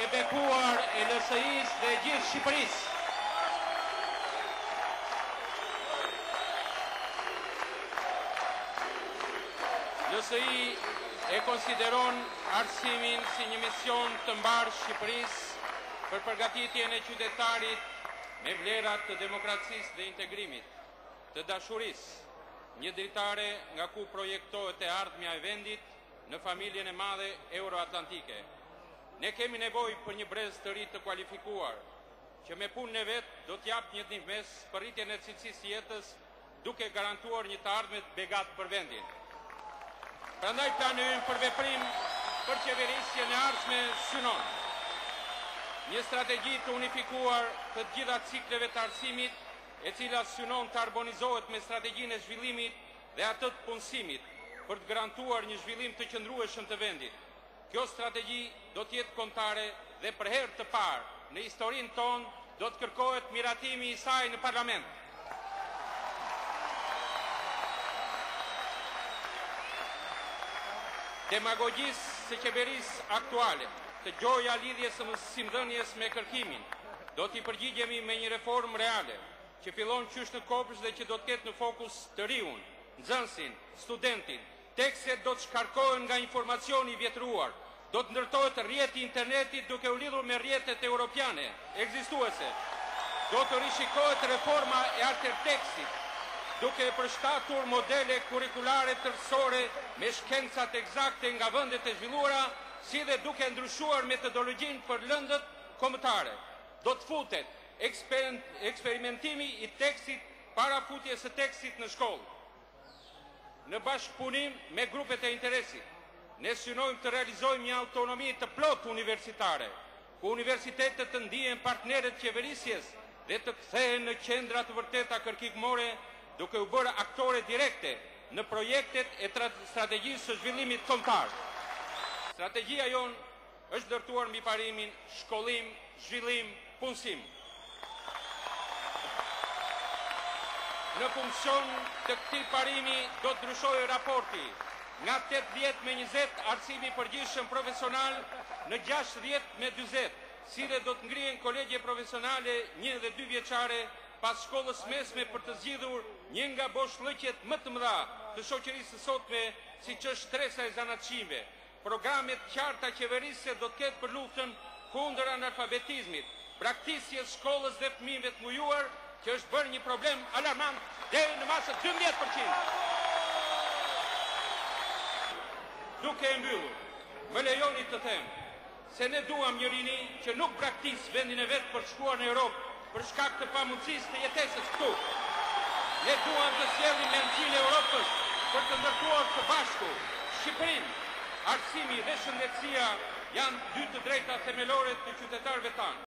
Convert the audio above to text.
e bekuar e LSI-s dhe gjithë Shqipërisë. LSI e konsideron arsimin si një mision të mbarë Shqipërisë për përgatitjen e qytetarit me vlerat të demokracisë dhe integrimit, të dashurisë, një dritare nga ku projektohet e ardhmja e vendit në familjen e madhe euroatlantike. Ne kemi nevojë për një brez të ri të kualifikuar, që me punën e vet do t'jap një ndihmës për rritjen e cilësisë jetës, duke garantuar një të ardhme të begat për vendin. Prandaj plani ynë për veprim për qeverisjen e ardhshme synon një strategji të unifikuar të gjitha cikleve të arsimit, e cila synon të arbonizohet me strategjinë e zhvillimit dhe atë të punësimit për të garantuar një zhvillim të qëndrueshëm të vendit. Kjo strategji do të jetë kombëtare dhe për herë të parë në historinë tonë do të kërkohet miratimi i saj në parlament. Demagogjisë së qeverisë aktuale, të gjoja lidhjes së mësimdhënies me kërkimin, do t'i përgjigjemi me një reformë reale, që fillon qysh në kopës dhe që do të ketë në fokus të riun, nxënësin, studentin. Tekstet do të shkarkohen nga informacioni vjetruar, do të ndërtohet rrjeti i internetit duke u lidhur me rrjetet europiane ekzistuese. Do të rishikohet reforma e artërtekstit, duke përshtatur modele kurikulare tërësore me shkencat eksakte nga vendet e zhvilluara, si dhe duke ndryshuar metodologjinë për lëndët kombëtare. Do të futet eksperimentimi i tekstit para futjes së tekstit në shkollë. Në bashkëpunim me grupet e interesit, ne synojmë të realizojmë një autonomi të plotë universitare, ku universitetet të ndihen partnerët qeverisjes dhe të kthehen në qendra të vërteta kërkikmore, duke u bërë aktore direkte në projektet e strategjisë së zhvillimit kombëtar. Strategjia jonë është ndërtuar mbi parimin shkollim, zhvillim, punësim. Në funksion të këtij parimi do të ndryshojë raporti nga 80 me 20 arsimi përgjithshëm profesional në 60 me 40, si dhe do të ngrihen kolegje profesionale 1 dhe 2 vjeçare pas shkollës mesme për të zgjidhur një nga boshllëqet më të mëdha të shoqërisë së sotme, siç është stresa e zanatçive. Programet qarta qeverisë do të ketë për luftën kundër analfabetizmit, braktisjes shkollës dhe fëmijëve të mujuar, që është bërë një problem alarmant deri në masë 12%. Duke e mbyllur, më lejoni të them se ne duam një rini që nuk braktis vendin e vet për të shkuar në Europë për shkak të pamundësisë të jetesës këtu. Ne duam të sjellim mendjen e Europës për të ndërtuar së bashku Shqipërinë. Arsimi dhe shëndetësia janë dy të drejta themelore të qytetarëve tanë.